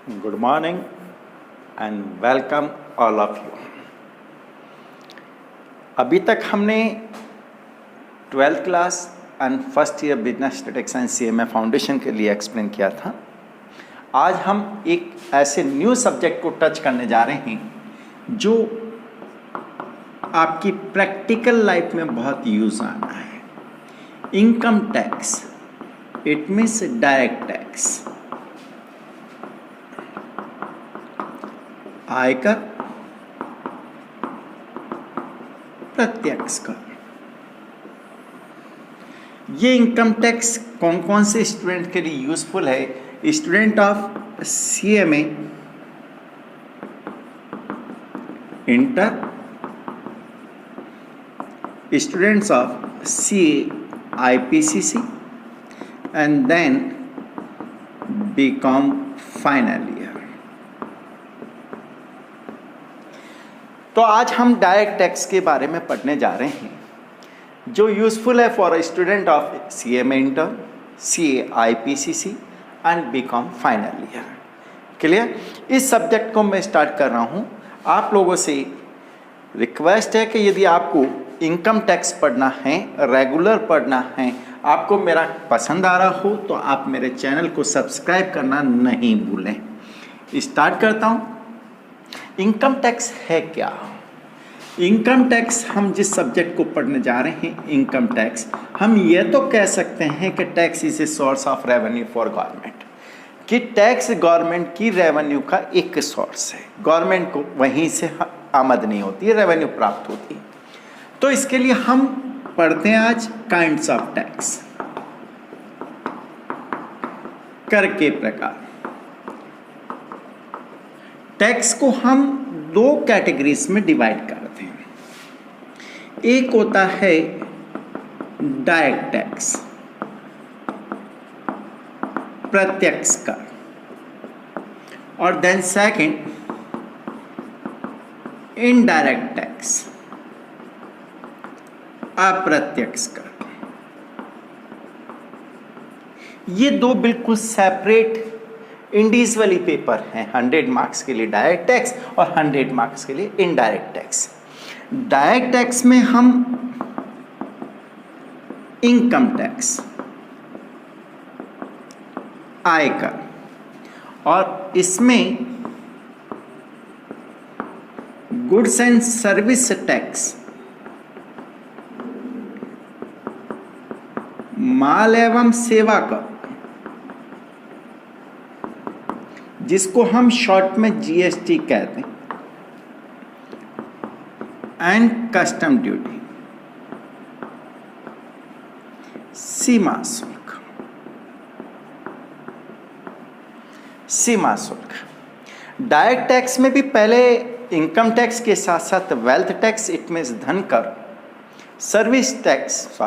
Good morning and welcome all of you. अभी तक हमने 12th class and first year business statistics and CMA foundation के लिए explain किया था। आज हम एक ऐसे न्यू सब्जेक्ट को टच करने जा रहे हैं जो आपकी प्रैक्टिकल लाइफ में बहुत यूज आना है। Income tax, it means direct tax, आयकर, प्रत्यक्ष कर। ये इनकम टैक्स कौन कौन से स्टूडेंट के लिए यूजफुल है? Student of CMA, inter, students of CA IPCC and then BCom final year. तो आज हम डायरेक्ट टैक्स के बारे में पढ़ने जा रहे हैं जो यूजफुल है for student of CMA inter, CA IPCC and BCom final year. Clear? इस सब्जेक्ट को मैं स्टार्ट कर रहा हूं। आप लोगों से रिक्वेस्ट है कि यदि आपको इनकम टैक्स पढ़ना है, रेगुलर पढ़ना है, आपको मेरा पसंद आ रहा हो तो आप मेरे चैनल को सब्सक्राइब करना नहीं भूलें। स्टार्ट करता हूं। इनकम टैक्स है क्या? इनकम टैक्स, हम जिस सब्जेक्ट को पढ़ने जा रहे हैं इनकम टैक्स, हम ये तो कह सकते हैं कि tax is a source of revenue for government, कि टैक्स गवर्नमेंट की रेवेन्यू का एक सोर्स है। गवर्नमेंट को वहीं से आमदनी होती है, रेवेन्यू प्राप्त होती है। तो इसके लिए हम पढ़ते हैं आज काइंड्स ऑफ टैक्स, कर के प्रकार। टैक्स को हम दो कैटेगरीज में डिवाइड करते हैं। एक होता है डायरेक्ट टैक्स, प्रत्यक्ष कर, और देन सेकंड इनडायरेक्ट टैक्स, अप्रत्यक्ष कर। ये दो बिल्कुल सेपरेट इंडिविजुअली पेपर हैं। 100 मार्क्स के लिए डायरेक्ट टैक्स और 100 मार्क्स के लिए इनडायरेक्ट टैक्स। डायरेक्ट टैक्स में हम इनकम टैक्स, आयकर, और इसमें गुड्स एंड सर्विस टैक्स, माल एवं सेवा कर, जिसको हम शॉर्ट में जीएसटी कहते हैं, एंड कस्टम ड्यूटी, सीमा शुल्क। सीमा शुल्क डायरेक्ट टैक्स में भी पहले इनकम टैक्स के साथ साथ वेल्थ टैक्स, इट मीन्स धन कर, service tax,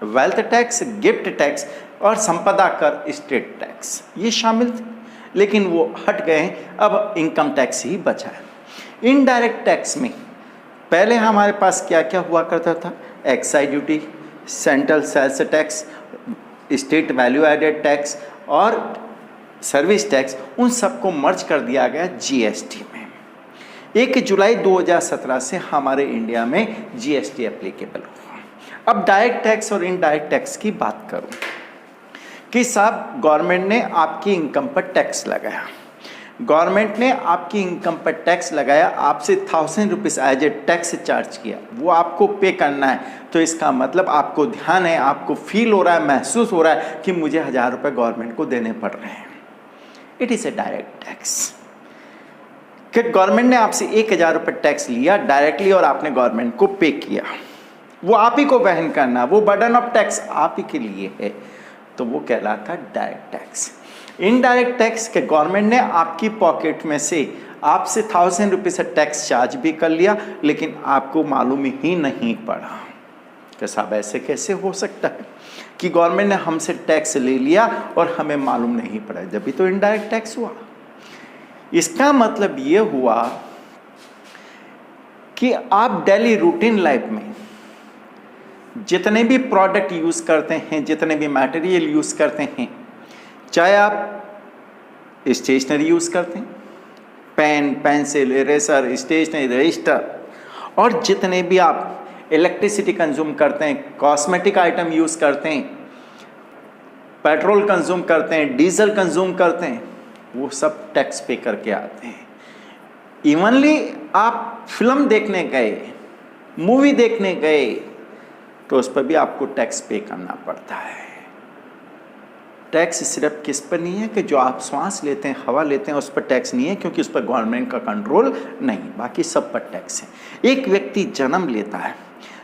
wealth tax, gift tax और संपदा कर, स्टेट टैक्स, ये शामिल थे, लेकिन वो हट गए हैं। अब इनकम टैक्स ही बचा है। इनडायरेक्ट टैक्स में पहले हमारे पास क्या क्या हुआ करता था? Excise duty, central sales tax, state value added tax और सर्विस टैक्स, उन सबको मर्ज कर दिया गया जीएसटी में। 1 जुलाई 2017 से हमारे इंडिया में जीएसटी एप्लीकेबल हुआ। अब डायरेक्ट टैक्स और इनडायरेक्ट टैक्स की बात करूं कि साहब गवर्नमेंट ने आपकी इनकम पर टैक्स लगाया, गवर्नमेंट ने आपकी इनकम पर टैक्स लगाया, आपसे 1000 rupees as a tax charge किया, वो आपको पे करना है। तो इसका मतलब आपको ध्यान है, आपको फील हो रहा है, महसूस हो रहा है कि मुझे 1000 रुपये गवर्नमेंट को देने पड़ रहे हैं। It is a direct tax, कि गवर्नमेंट ने आपसे 1000 रुपये टैक्स लिया डायरेक्टली और आपने गवर्नमेंट को पे किया, वो आप ही को वहन करना, वो बर्डन ऑफ टैक्स आप ही के लिए है, तो वो कहलाता डायरेक्ट टैक्स। इनडायरेक्ट टैक्स के गवर्नमेंट ने आपकी पॉकेट में से आपसे 1000 रुपये टैक्स चार्ज भी कर लिया, लेकिन आपको मालूम ही नहीं पड़ा कि साहब ऐसे कैसे हो सकता है कि गवर्नमेंट ने हमसे टैक्स ले लिया और हमें मालूम नहीं पड़ा, जब भी तो इनडायरेक्ट टैक्स हुआ। इसका मतलब ये हुआ कि आप डेली रूटीन लाइफ में जितने भी प्रोडक्ट यूज़ करते हैं, जितने भी मटेरियल यूज़ करते हैं, चाहे आप स्टेशनरी यूज़ करते हैं, pen, pencil, eraser, stationery, register, और जितने भी आप इलेक्ट्रिसिटी कंज्यूम करते हैं, कॉस्मेटिक आइटम यूज़ करते हैं, पेट्रोल कंज्यूम करते हैं, डीजल कंज्यूम करते हैं, वो सब टैक्स पे करके आते हैं। इवनली आप फिल्म देखने गए, मूवी देखने गए, तो उस पर भी आपको टैक्स पे करना पड़ता है। टैक्स सिर्फ किस पर नहीं है कि जो आप श्वास लेते हैं, हवा लेते हैं, उस पर टैक्स नहीं है, क्योंकि उस पर गवर्नमेंट का कंट्रोल नहीं, बाकी सब पर टैक्स है। एक व्यक्ति जन्म लेता है,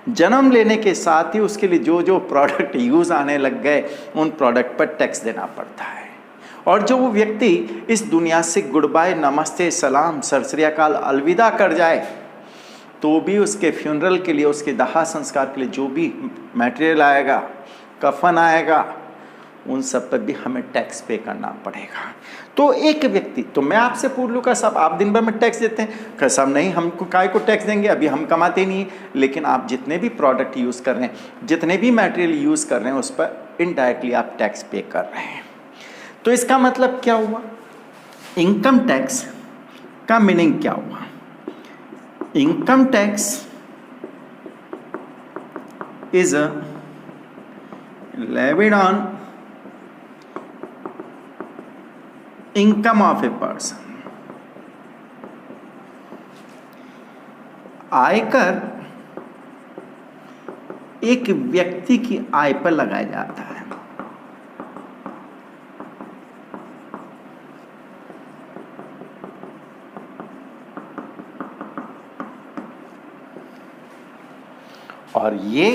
जन्म लेने के साथ ही उसके लिए जो जो प्रोडक्ट यूज़ आने लग गए, उन प्रोडक्ट पर टैक्स देना पड़ता है। और जो वो व्यक्ति इस दुनिया से गुड बाय, नमस्ते, सलाम, सत श्री अकाल, अलविदा कर जाए, तो भी उसके फ्यूनरल के लिए, उसके दाह संस्कार के लिए जो भी मटेरियल आएगा, कफन आएगा, उन सब पर भी हमें टैक्स पे करना पड़ेगा। तो एक व्यक्ति, तो मैं आपसे पूछ लूँ, साहब आप दिन भर में टैक्स देते हैं? क्या साहब नहीं, हमको काय को टैक्स देंगे, अभी हम कमाते नहीं। लेकिन आप जितने भी प्रोडक्ट यूज़ कर रहे हैं, जितने भी मटेरियल यूज़ कर रहे हैं, उस पर इनडायरेक्टली आप टैक्स पे कर रहे हैं। तो इसका मतलब क्या हुआ? इनकम टैक्स का मीनिंग क्या हुआ? Income tax is levied on income of a person. आयकर एक व्यक्ति की आय पर लगाया जाता है। और ये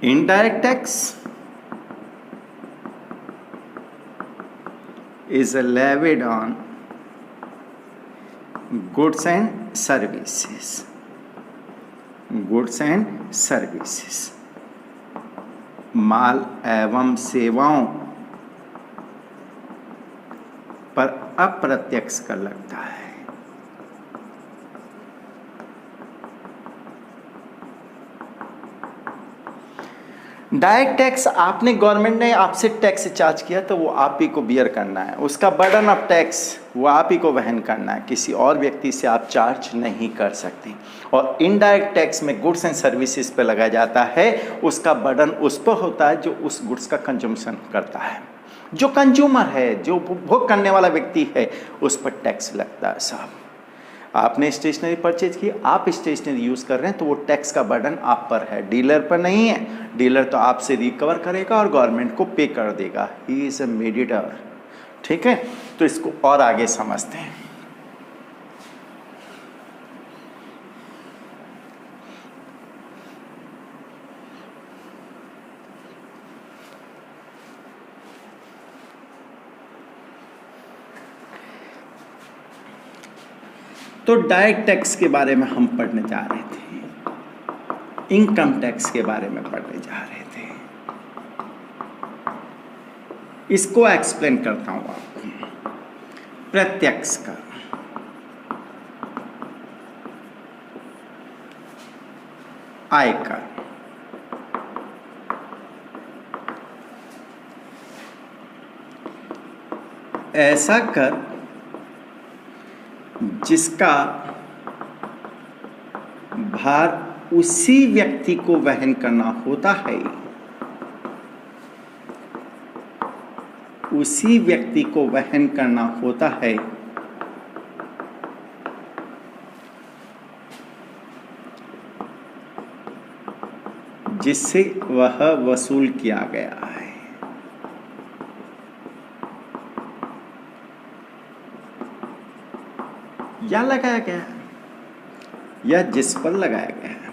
indirect tax is levied on goods and services. Goods and services, माल एवं सेवाओं पर अप्रत्यक्ष कर लगता है। डायरेक्ट टैक्स, आपने, गवर्नमेंट ने आपसे टैक्स चार्ज किया तो वो आप ही को बियर करना है, उसका बर्डन ऑफ टैक्स वो आप ही को वहन करना है, किसी और व्यक्ति से आप चार्ज नहीं कर सकते। और इनडायरेक्ट टैक्स में गुड्स एंड सर्विसेज पे लगाया जाता है, उसका बर्डन उस पर होता है जो उस गुड्स का कंजम्पशन करता है, जो कंज्यूमर है, जो उपभोग करने वाला व्यक्ति है, उस पर टैक्स लगता है। साहब आपने स्टेशनरी परचेज की, आप स्टेशनरी यूज़ कर रहे हैं, तो वो टैक्स का बर्डन आप पर है, डीलर पर नहीं है। डीलर तो आपसे रिकवर करेगा और गवर्नमेंट को पे कर देगा। He is a mediator. ठीक है, तो इसको और आगे समझते हैं। तो डायरेक्ट टैक्स के बारे में हम पढ़ने जा रहे थे, इनकम टैक्स के बारे में पढ़ने जा रहे थे। इसको एक्सप्लेन करता हूं आपको। प्रत्यक्ष कर, आयकर, ऐसा कर जिसका भार उसी व्यक्ति को वहन करना होता है, उसी व्यक्ति को वहन करना होता है जिससे वह वसूल किया गया है। या लगाया गया है, या जिस पर लगाया गया है।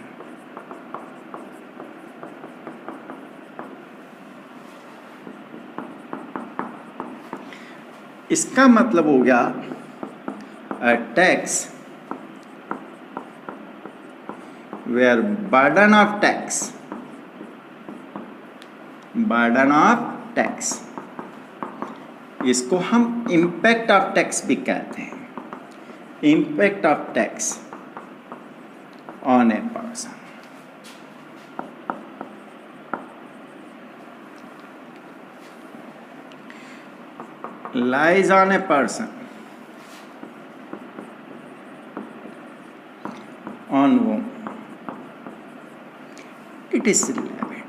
इसका मतलब हो गया tax where burden of tax, इसको हम इम्पैक्ट ऑफ टैक्स भी कहते हैं। Impact of tax on a person. lies on a person on whom it is levied,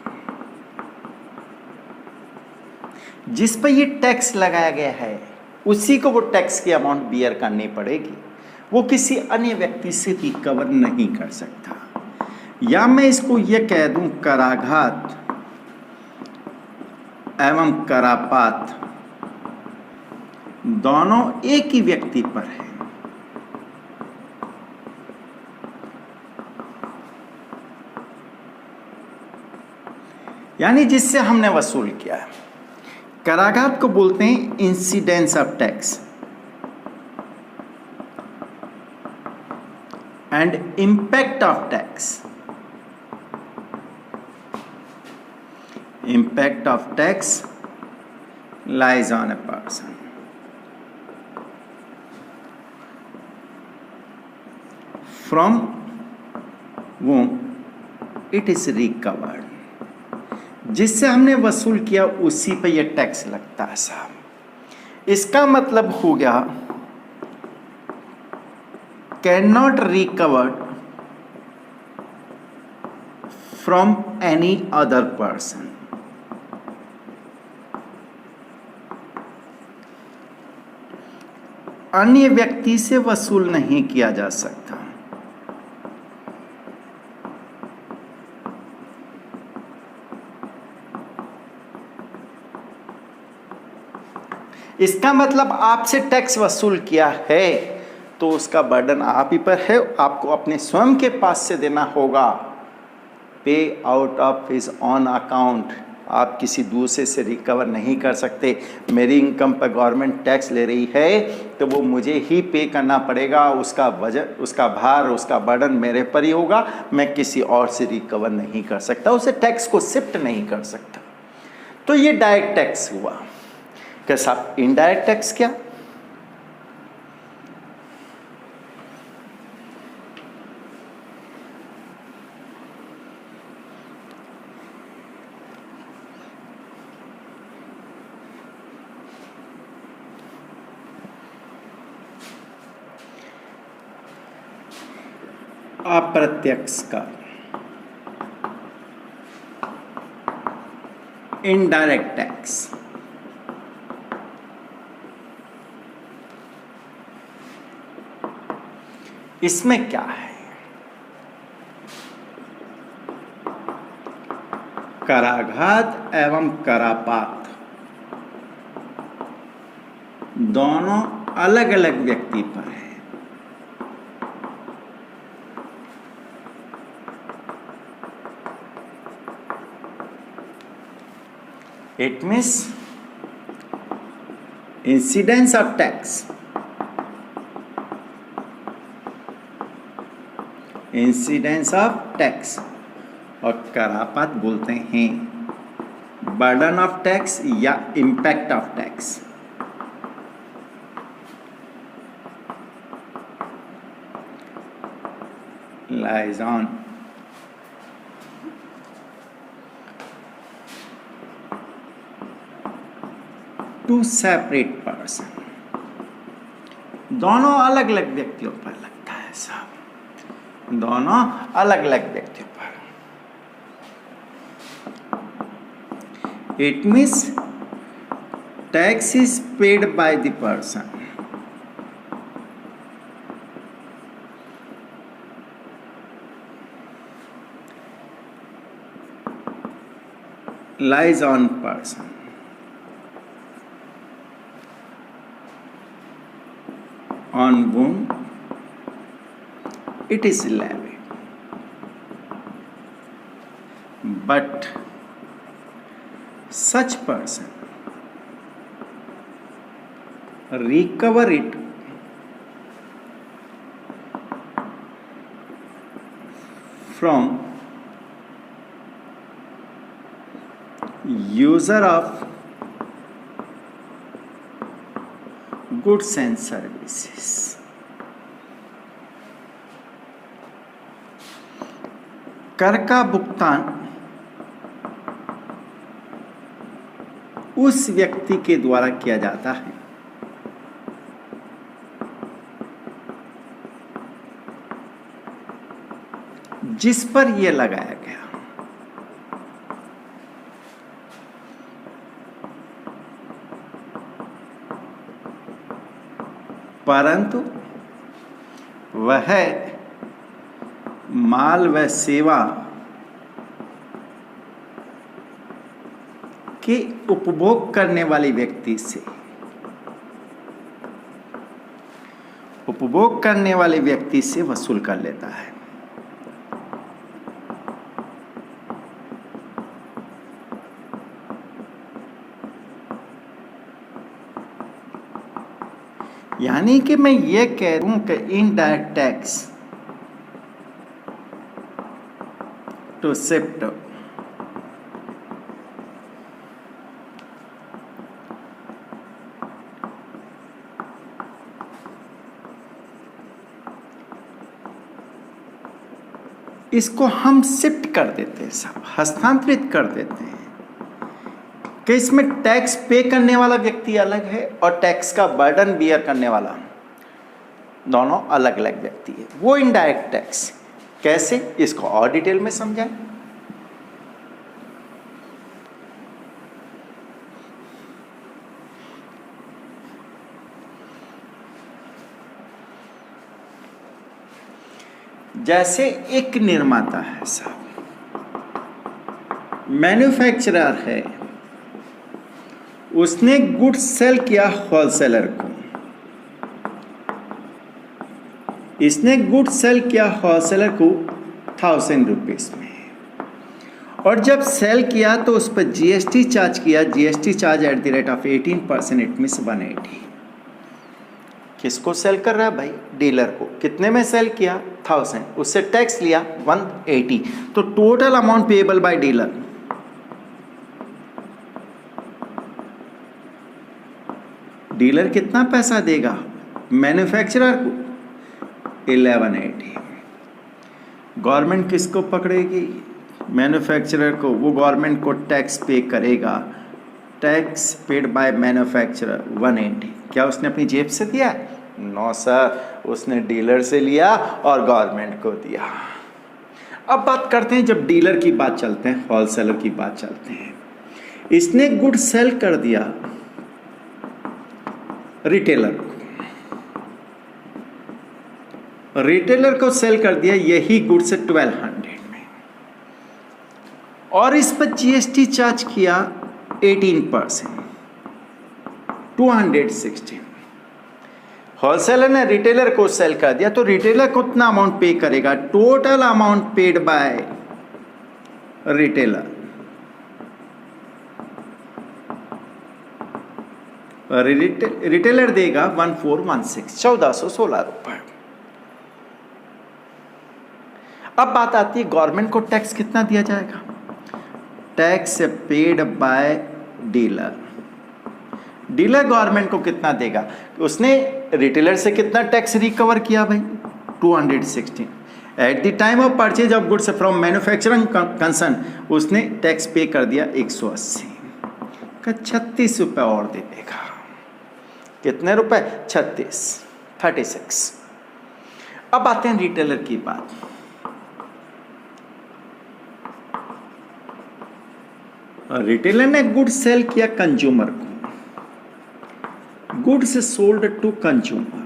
जिस पर ये टैक्स लगाया गया है उसी को वो टैक्स की अमाउंट बियर करनी पड़ेगी, वो किसी अन्य व्यक्ति से रिकवर नहीं कर सकता। या मैं इसको ये कह दूं, कराघात एवं करापात दोनों एक ही व्यक्ति पर है। यानी जिससे हमने वसूल किया है। कराघात को बोलते हैं incidence of tax and impact of tax. Impact of tax lies on a person. From whom it is recovered. जिससे हमने वसूल किया उसी पे ये टैक्स लगता है साहब। इसका मतलब हो गया can not recovered from any other person. अन्य व्यक्ति से वसूल नहीं किया जा सकता। इसका मतलब आपसे टैक्स वसूल किया है तो उसका बर्डन आप ही पर है, आपको अपने स्वयं के पास से देना होगा। पे out of his on account, आप किसी दूसरे से रिकवर नहीं कर सकते। मेरी इनकम पर गवर्नमेंट टैक्स ले रही है तो वो मुझे ही पे करना पड़ेगा, उसका वजह, उसका भार, उसका बर्डन मेरे पर ही होगा। मैं किसी और से रिकवर नहीं कर सकता, उसे टैक्स को शिफ्ट नहीं कर सकता। तो ये डायरेक्ट टैक्स हुआ। कैसा इनडायरेक्ट टैक्स क्या? अप्रत्यक्ष कर, इनडायरेक्ट टैक्स। इसमें क्या है? कराघात एवं करापात दोनों अलग अलग व्यक्ति पर है। It means incidence of tax, incidence of tax, और करापात बोलते हैं बर्डन ऑफ टैक्स या impact of tax. Lies on two separate person, दोनों अलग अलग व्यक्तियों पर लगता है साहब, दोनों अलग अलग व्यक्तियों पर। It means tax is paid by the person lies on person on whom it is levied, but such person recover it from user of goods and services। कर का भुगतान उस व्यक्ति के द्वारा किया जाता है जिस पर यह लगाया गया। परंतु वह माल व सेवा के उपभोग करने वाले व्यक्ति से वसूल कर लेता है। यानी कि मैं ये कह रहा हूं कि इनडायरेक्ट टैक्स टू शिफ्ट इसको हम शिफ्ट कर देते हैं, सब हस्तांतरित कर देते हैं कि इसमें टैक्स पे करने वाला व्यक्ति अलग है और टैक्स का बर्डन बियर करने वाला दोनों अलग अलग व्यक्ति है। वो इनडायरेक्ट टैक्स कैसे, इसको और डिटेल में समझाएं। जैसे एक निर्माता है साहब, मैन्युफैक्चरर है, उसने गुड्स सेल किया होलसेलर को, इसने गुड्स सेल किया होलसेलर को 1000 रुपीज में, और जब सेल किया तो उस पर जीएसटी चार्ज किया, GST charge at the rate of 18%, it means 180। किसको सेल कर रहा है भाई? डीलर को। कितने में सेल किया? 1000, उससे टैक्स लिया 180, तो total amount payable by dealer dealer कितना पैसा देगा मैन्युफैक्चरर को? 1180। गवर्नमेंट किसको पकड़ेगी? मैन्युफैक्चरर को। वो गवर्नमेंट को टैक्स पे करेगा, टैक्स पेड बाय मैन्युफैक्चरर 180। क्या उसने अपनी जेब से दिया? नो सर, उसने डीलर से लिया और गवर्नमेंट को दिया। अब बात करते हैं, जब डीलर की बात चलते हैं, होलसेलर की बात चलते हैं। इसने गुड सेल कर दिया रिटेलर को सेल कर दिया यही गुड्स 1200 में, और इस पर जीएसटी चार्ज किया 18%, 216। होलसेलर ने रिटेलर को सेल कर दिया, तो रिटेलर को कितना अमाउंट पे करेगा? Total amount paid by retailer, retailer देगा 1416, 1416 रुपए। अब बात आती है गवर्नमेंट को टैक्स कितना दिया जाएगा? Tax paid by dealer, dealer government को कितना देगा? उसने रिटेलर से कितना टैक्स रिकवर किया भाई? 216। At the time of purchase of goods from manufacturing concern उसने टैक्स पे कर दिया 180 का 36 रुपए और दे देगा। कितने रुपए? 36। अब आते हैं रिटेलर की बात। रिटेलर ने गुड्स सेल किया कंज्यूमर को, गुड्स सोल्ड टू कंज्यूमर,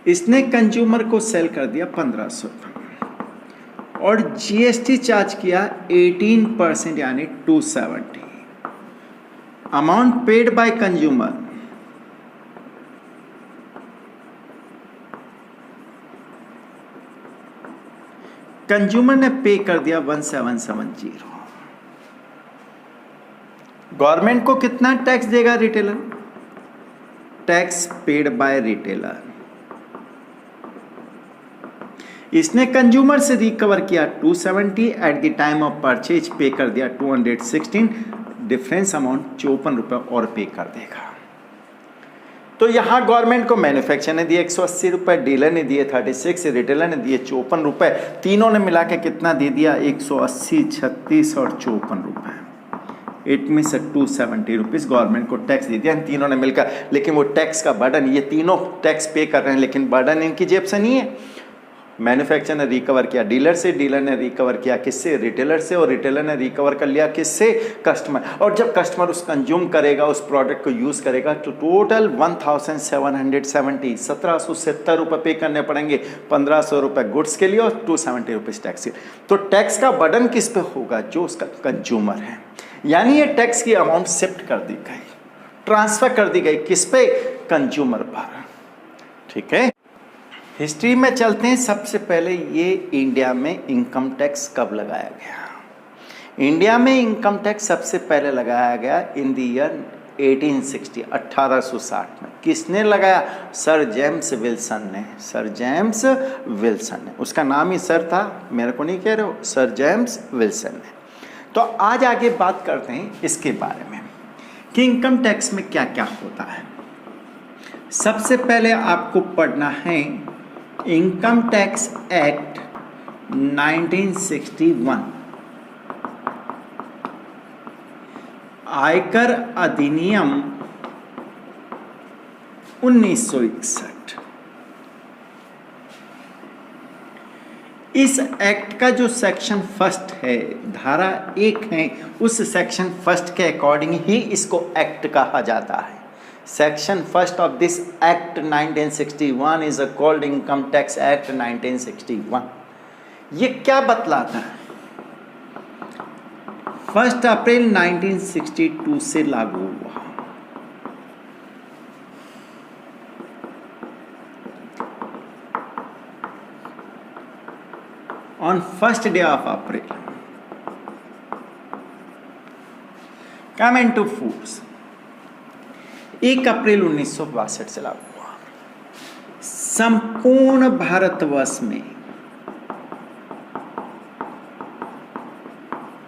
इसने कंज्यूमर को सेल कर दिया 1500 रुपये और जीएसटी चार्ज किया 18% यानी 270। Amount paid by consumer consumer ने पे कर दिया 1770। गवर्नमेंट को कितना टैक्स देगा retailer? Tax paid by retailer, इसने कंज्यूमर से रिकवर किया 270, at the time of purchase पे कर दिया 216, डिफरेंस अमाउंट 54 रुपए और पे कर देगा। तो यहां गवर्नमेंट को मैन्युफैक्चरर ने दिए 180 रुपए, डीलर ने दिए 36, रिटेलर ने दिए 54 रुपए, तीनों ने मिला के कितना दे दिया? 180, 36 और 54 रुपए। इट मीन्स 270 रुपीज़ गवर्नमेंट को टैक्स दे दिया तीनों ने मिलकर। लेकिन वो टैक्स का बर्डन, ये तीनों टैक्स पे कर रहे हैं लेकिन बर्डन इनकी जेब से नहीं है, मैन्युफैक्चरर ने रिकवर किया डीलर से, डीलर ने रिकवर किया किससे, रिटेलर से, और रिटेलर ने रिकवर कर लिया किससे, कस्टमर। और जब कस्टमर उस कंज्यूम करेगा, उस प्रोडक्ट को यूज़ करेगा, तो टोटल 1770 1770 रुपये पे करने पड़ेंगे, 1500 रुपये गुड्स के लिए और 270 रुपीज़ टैक्स के। तो टैक्स का बर्डन किस पे होगा, जो उसका कंज्यूमर है। यानी ये टैक्स की अमाउंट शिफ्ट कर दी गई, ट्रांसफर कर दी गई किस पे, कंज्यूमर पर। ठीक है, हिस्ट्री में चलते हैं। सबसे पहले ये इंडिया में इनकम टैक्स कब लगाया गया। इंडिया में इनकम टैक्स सबसे पहले लगाया गया इन द ईयर 1860 1860 में। किसने लगाया, सर जेम्स विल्सन ने, सर जेम्स विल्सन ने। उसका नाम ही सर था, मेरे को नहीं कह रहे हो, सर जेम्स विल्सन ने। तो आज आगे बात करते हैं इसके बारे में कि इनकम टैक्स में क्या क्या होता है। सबसे पहले आपको पढ़ना है इनकम टैक्स एक्ट 1961, आयकर अधिनियम 1961। इस एक्ट का जो सेक्शन फर्स्ट है, धारा 1 है, उस सेक्शन फर्स्ट के अकॉर्डिंग ही इसको एक्ट कहा जाता है। Section first of this act 1961 is called income tax act 1961। ये क्या बतलाता है, 1 अप्रैल 1962 से लागू हुआ। On first day of April come into force, 1 अप्रैल 1962 से लागू हुआ। संपूर्ण भारतवर्ष में,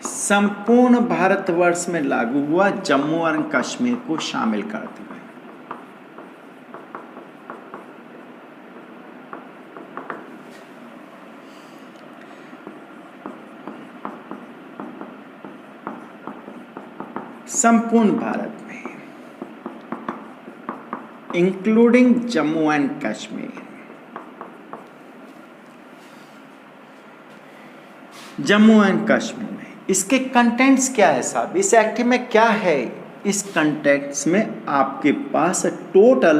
संपूर्ण भारतवर्ष में लागू हुआ, जम्मू और कश्मीर को शामिल करते हुए। संपूर्ण भारत में, including Jammu and Kashmir. Jammu and Kashmir में इसके कंटेंट्स क्या है साहब, इस एक्ट में क्या है। इस कंटेंट्स में आपके पास टोटल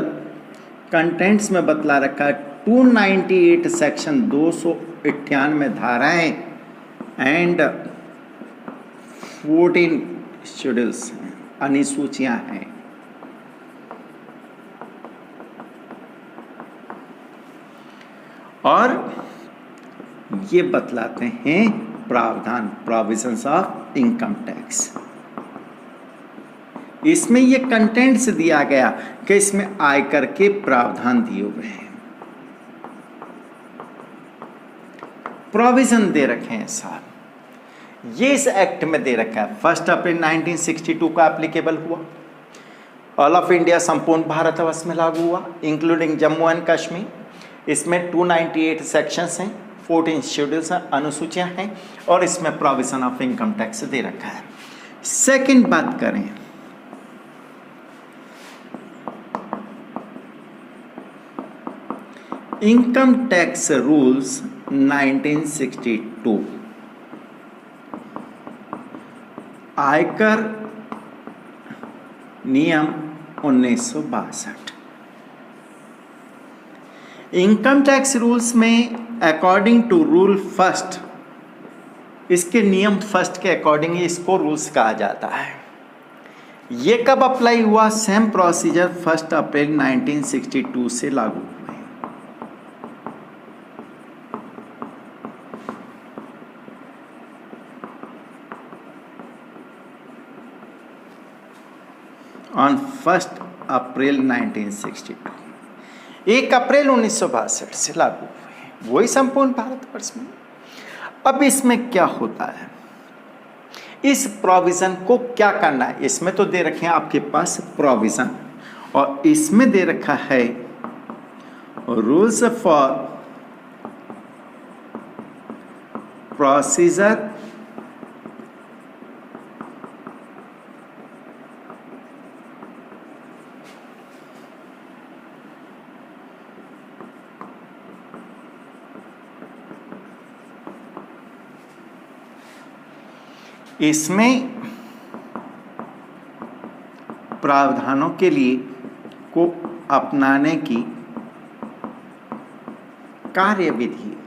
कंटेंट्स में बतला रखा है 298 सेक्शन 298 धाराएं एंड 14 शेड्यूल्स अनुसूचियां हैं। और ये बतलाते हैं प्रावधान, प्रोविजंस ऑफ इनकम टैक्स। इसमें ये कंटेंट्स दिया गया कि इसमें आयकर के प्रावधान दिए हुए हैं, प्रोविजन दे रखे हैं साहब। ये इस एक्ट में दे रखा है। 1 अप्रैल 1962 का एप्लीकेबल हुआ, ऑल ऑफ इंडिया संपूर्ण भारतवर्ष में लागू हुआ, इंक्लूडिंग जम्मू एंड कश्मीर। इसमें 298 सेक्शंस हैं, 14 शेड्यूल्स हैं, अनुसूचियां हैं, और इसमें प्रोविजन ऑफ इनकम टैक्स दे रखा है। सेकंड बात करें, इनकम टैक्स रूल्स 1962, आयकर नियम 1962। इनकम टैक्स रूल्स में अकॉर्डिंग टू रूल फर्स्ट, इसके नियम फर्स्ट के अकॉर्डिंग ही इसको रूल्स कहा जाता है। ये कब अप्लाई हुआ, सेम प्रोसीजर 1 अप्रैल 1962 से लागू हुए। ऑन 1 अप्रैल 1962, 1 अप्रैल 1962 से लागू हुए, वही संपूर्ण भारतवर्ष में। अब इसमें क्या होता है, इस प्रोविजन को क्या करना है। इसमें तो दे रखे हैं आपके पास प्रोविजन, और इसमें दे रखा है रूल्स फॉर प्रोसीजर इसमें प्रावधानों के लिए को अपनाने की कार्यविधि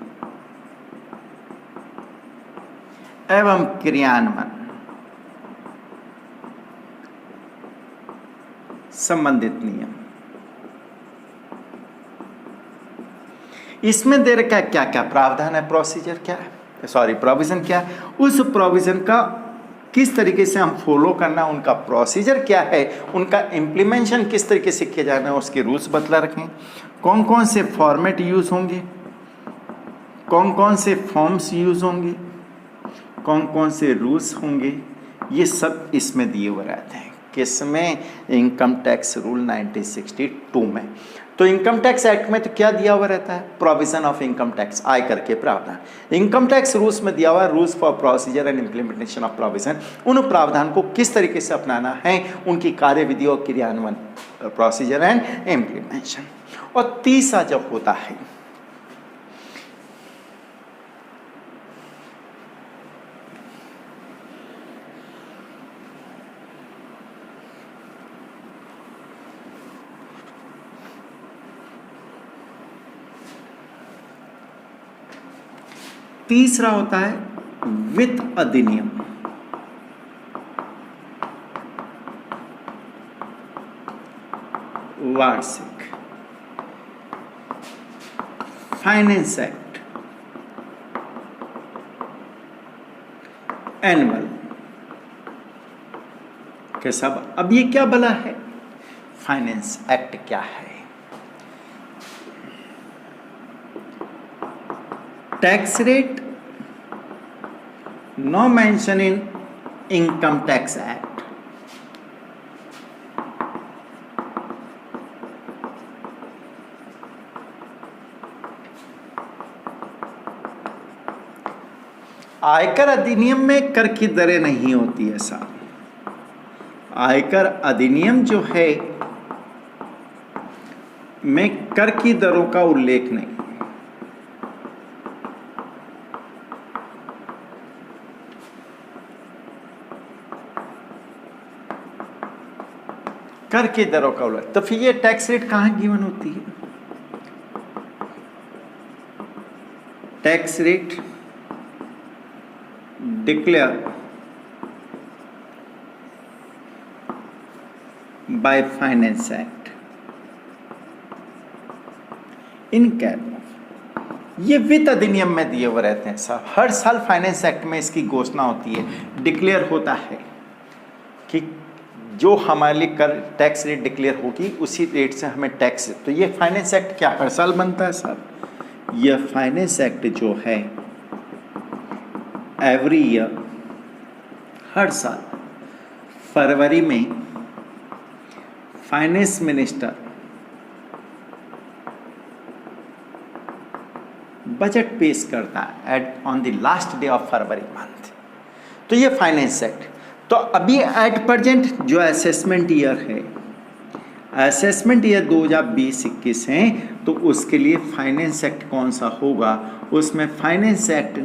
एवं क्रियान्वयन संबंधित नियम। इसमें दे रखा है क्या क्या प्रावधान है, प्रोसीजर क्या है, सॉरी प्रोविजन क्या है, उस प्रोविजन का किस तरीके से हम फॉलो करना, उनका प्रोसीजर क्या है, उनका इम्प्लीमेंटेशन किस तरीके से किया जाना है, उसके रूल्स बतला रखें। कौन कौन से फॉर्मेट यूज होंगे, कौन कौन से फॉर्म्स यूज होंगे, कौन कौन से रूल्स होंगे, ये सब इसमें दिए हुए रहते हैं। किसमें? इनकम टैक्स रूल 1962 में। तो इनकम टैक्स एक्ट में तो क्या दिया हुआ रहता है? प्रोविजन ऑफ इनकम टैक्स, आयकर के प्रावधान। इनकम टैक्स रूल्स में दिया हुआ है rules for procedure and implementation of provision. उन प्रावधान को किस तरीके से अपनाना है, उनकी कार्यविधि और क्रियान्वयन, प्रोसीजर एंड इम्प्लीमेंटेशन। और तीसरा जब होता है तीसरा होता है वित्त अधिनियम। वार्षिक फाइनेंस एक्ट, एनुअल के सब। अब ये क्या बला है? फाइनेंस एक्ट क्या है? Tax rate no mention in income tax act. आयकर अधिनियम में कर की दरें नहीं होती है साहब। आयकर अधिनियम जो है में कर की दरों का उल्लेख नहीं। कर की दरों का उल्लेख, तो फिर ये टैक्स रेट कहां गिवन होती है? Tax rate declare by finance act in cap. ये वित्त अधिनियम में दिए हुए रहते हैं साहब। हर साल फाइनेंस एक्ट में इसकी घोषणा होती है, डिक्लेयर होता है कि जो हमारे लिए कर टैक्स रेट डिक्लेयर होगी उसी रेट से हमें टैक्स। तो ये फाइनेंस एक्ट क्या हर साल बनता है साहब? यह फाइनेंस एक्ट जो है एवरी ईयर, हर साल फरवरी में फाइनेंस मिनिस्टर बजट पेश करता है at on the last day of February month. तो ये फाइनेंस एक्ट। तो अभी एट प्रेजेंट जो असेसमेंट ईयर है, असेसमेंट ईयर 2020-21 है, तो उसके लिए फाइनेंस एक्ट कौन सा होगा? उसमें फाइनेंस एक्ट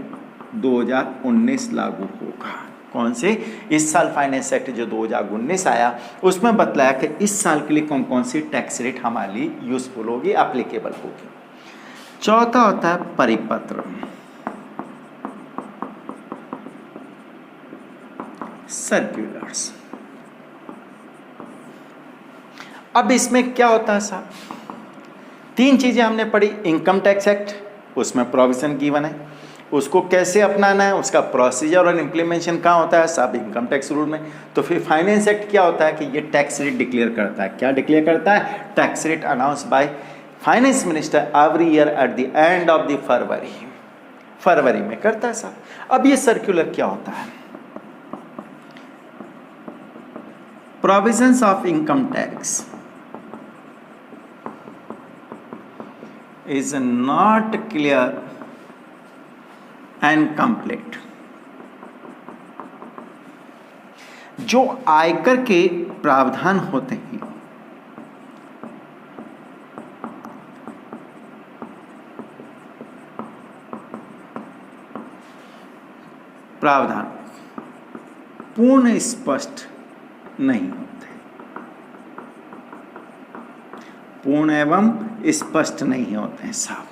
2019 लागू होगा। कौन से? इस साल फाइनेंस एक्ट जो 2019 आया उसमें बतलाया कि इस साल के लिए कौन कौन सी टैक्स रेट हमारे लिए यूजफुल होगी, एप्लीकेबल होगी। चौथा होता है परिपत्र, सर्क्यूलर्स। अब इसमें क्या होता है साहब? तीन चीजें हमने पढ़ी। इनकम टैक्स एक्ट, उसमें प्रोविजन गिवन है, उसको कैसे अपनाना है, उसका प्रोसीजर और इम्प्लीमेंटेशन कहाँ होता है साहब? इनकम टैक्स रूल में। तो फिर फाइनेंस एक्ट क्या होता है कि ये टैक्स रेट डिक्लेयर करता है। क्या डिक्लेयर करता है? Tax rate announce by finance minister every year at the end of the फरवरी में करता है साहब। अब ये सर्क्यूलर क्या होता है? Provisions of income tax is not clear and complete। जो आयकर के प्रावधान होते हैं प्रावधान पूर्ण स्पष्ट नहीं होते, पूर्ण एवं स्पष्ट नहीं होते हैं साहब,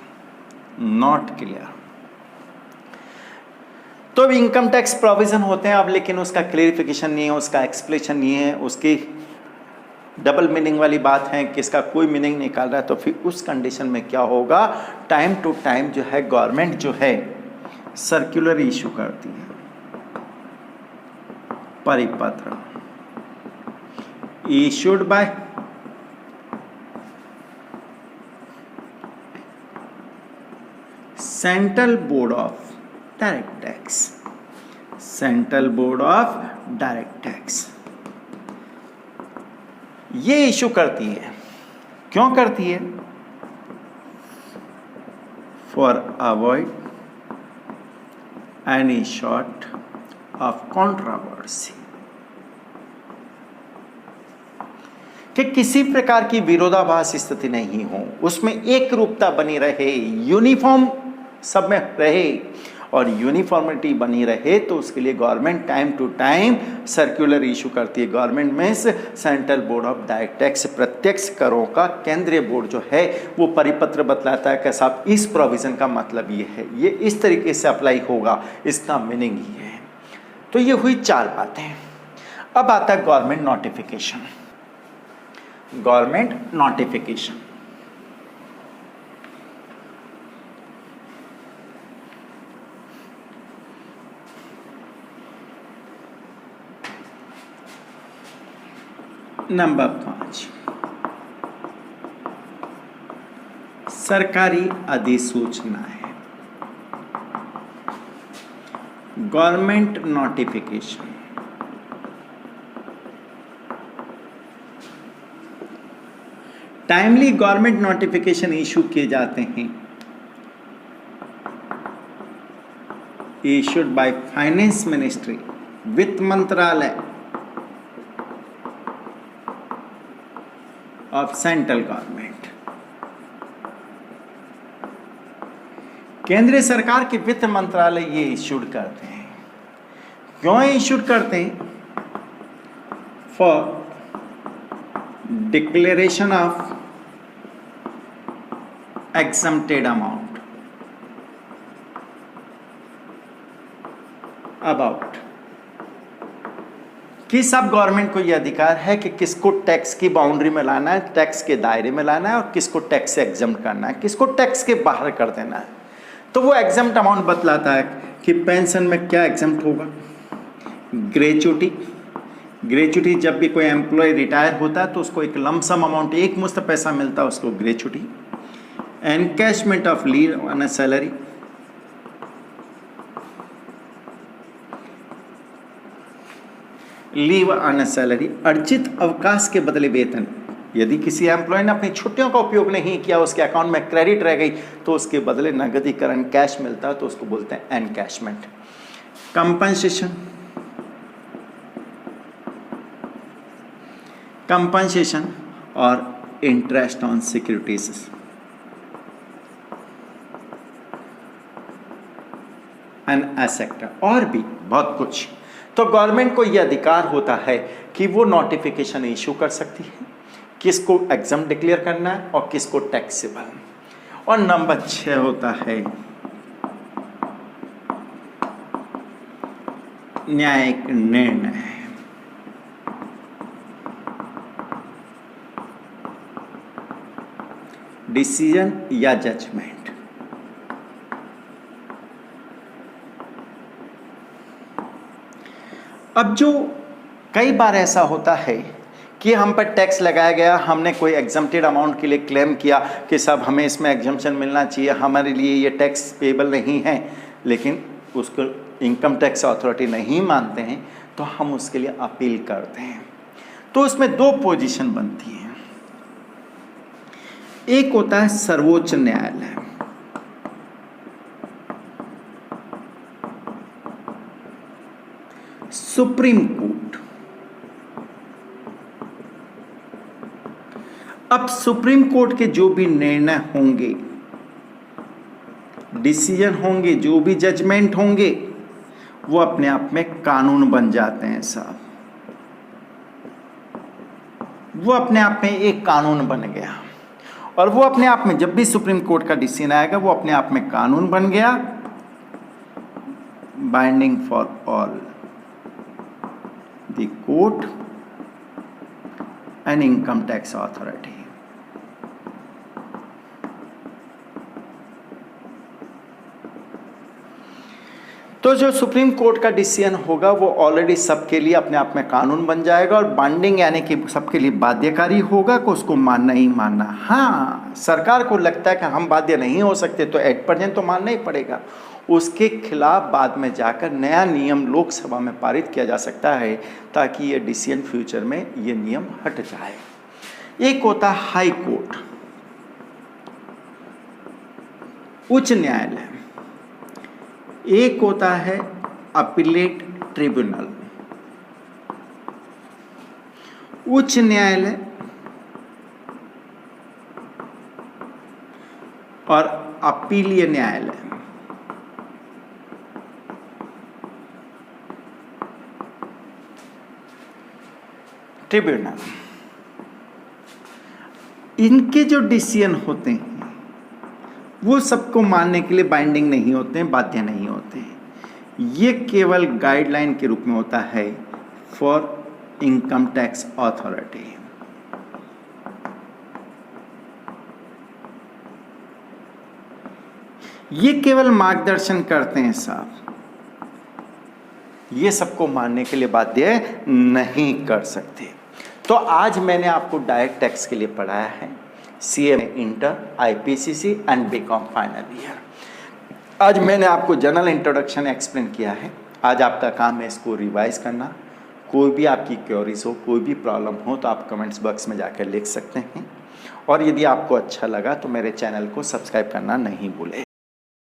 नॉट क्लियर। तो अब इनकम टैक्स प्रोविजन होते हैं अब, लेकिन उसका क्लेरिफिकेशन नहीं है, उसका एक्सप्लेनेशन नहीं है, उसकी डबल मीनिंग वाली बात है कि इसका कोई मीनिंग निकाल रहा है, तो फिर उस कंडीशन में क्या होगा, टाइम टू टाइम जो है गवर्नमेंट जो है सर्कुलर इशू करती है, परिपत्र issued by central board of direct tax, central board of direct tax ये इशू करती है। क्यों करती है? For avoid any short of controversy, कि किसी प्रकार की विरोधाभास स्थिति नहीं हो, उसमें एक रूपता बनी रहे, यूनिफॉर्म सब में रहे और यूनिफॉर्मिटी बनी रहे, तो उसके लिए government time to time circular issue करती है। गवर्नमेंट में central board of direct tax प्रत्यक्ष करों का केंद्रीय बोर्ड जो है वो परिपत्र बतलाता है कि साहब इस प्रोविजन का मतलब ये है, ये इस तरीके से अप्लाई होगा, इसका मीनिंग ये है। तो ये हुई 4 बातें। अब आता है government notification. Government notification number 5, सरकारी अधिसूचना है, government notification. Timely government notification issue किए जाते हैं, इशूड बाय फाइनेंस मिनिस्ट्री, वित्त मंत्रालय ऑफ सेंट्रल गवर्नमेंट। केंद्रीय सरकार के वित्त मंत्रालय ये इशूड करते हैं। क्यों इशूड करते हैं? For declaration of exempted amount about, कि सब गवर्नमेंट को यह अधिकार है कि किसको टैक्स की बाउंड्री में लाना है, टैक्स के दायरे में लाना है, और किसको टैक्स से एग्जम्प्ट करना है, किसको टैक्स के बाहर कर देना है। तो वो एग्जम्प्ट अमाउंट बतलाता है कि पेंशन में क्या एग्जम्प्ट होगा, ग्रेच्युटी, ग्रेच्युटी जब भी कोई एम्प्लॉय रिटायर होता है तो उसको एक लमसम अमाउंट, एक मुश्त पैसा मिलता है, उसको gratuity. Encashment of leave on a salary, leave on a salary, अर्जित अवकाश के बदले वेतन। यदि किसी एम्प्लॉय ने अपनी छुट्टियों का उपयोग नहीं किया, उसके अकाउंट में क्रेडिट रह गई, तो उसके बदले नगदीकरण कैश मिलता है, तो उसको बोलते हैं एनकैशमेंट। कंपनसेशन, कंपनसेशन और इंटरेस्ट ऑन सिक्योरिटीज। एंड एसेक्ट, और भी बहुत कुछ। तो गवर्नमेंट को यह अधिकार होता है कि वो नोटिफिकेशन इशू कर सकती है, किसको एग्जम्प्ट डिक्लेयर करना है और किसको टैक्सेबल। और नंबर 6 होता है न्यायिक निर्णय, डिसीजन या जजमेंट। अब जो कई बार ऐसा होता है कि हम पर टैक्स लगाया गया, हमने कोई एग्जम्प्टेड अमाउंट के लिए क्लेम किया कि साहब हमें इसमें एग्जम्पशन मिलना चाहिए, हमारे लिए ये टैक्स पेबल नहीं है, लेकिन उसको इनकम टैक्स अथॉरिटी नहीं मानते हैं, तो हम उसके लिए अपील करते हैं। तो उसमें 2 पोजीशन बनती हैं। एक होता है सर्वोच्च न्यायालय, सुप्रीम कोर्ट। अब सुप्रीम कोर्ट के जो भी निर्णय होंगे, डिसीजन होंगे, जो भी जजमेंट होंगे, वो अपने आप में कानून बन जाते हैं साहब, वो अपने आप में एक कानून बन गया। और वो अपने आप में जब भी सुप्रीम कोर्ट का डिसीजन आएगा वो अपने आप में कानून बन गया, binding for all the court and income tax authority. तो जो सुप्रीम कोर्ट का डिसीजन होगा वो ऑलरेडी सबके लिए अपने आप में कानून बन जाएगा और बाइंडिंग यानी कि सबके लिए बाध्यकारी होगा कि उसको मानना ही मानना। हाँ, सरकार को लगता है कि हम बाध्य नहीं हो सकते तो एट प्रेजेंट तो मानना ही पड़ेगा, उसके खिलाफ बाद में जाकर नया नियम लोकसभा में पारित किया जा सकता है ताकि ये डिसीजन फ्यूचर में ये नियम हट जाए। एक होता है हाई कोर्ट, उच्च न्यायालय, एक होता है अपीलेट ट्रिब्यूनल। उच्च न्यायालय और अपीलीय न्यायालय, ट्रिब्यूनल, इनके जो डिसीजन होते हैं वो सबको मानने के लिए बाइंडिंग नहीं होते हैं, बाध्य नहीं होते हैं। ये केवल गाइडलाइन के रूप में होता है फॉर इनकम टैक्स अथॉरिटी। ये केवल मार्गदर्शन करते हैं साहब, ये सबको मानने के लिए बाध्य नहीं कर सकते। तो आज मैंने आपको डायरेक्ट टैक्स के लिए पढ़ाया है, CA में inter, IPCC and BCom final year. आज मैंने आपको जनरल इंट्रोडक्शन एक्सप्लेन किया है। आज आपका काम है इसको रिवाइज करना। कोई भी आपकी क्वेरीज हो, कोई भी प्रॉब्लम हो तो आप कमेंट्स बॉक्स में जाकर लिख सकते हैं। और यदि आपको अच्छा लगा तो मेरे चैनल को सब्सक्राइब करना नहीं भूलें।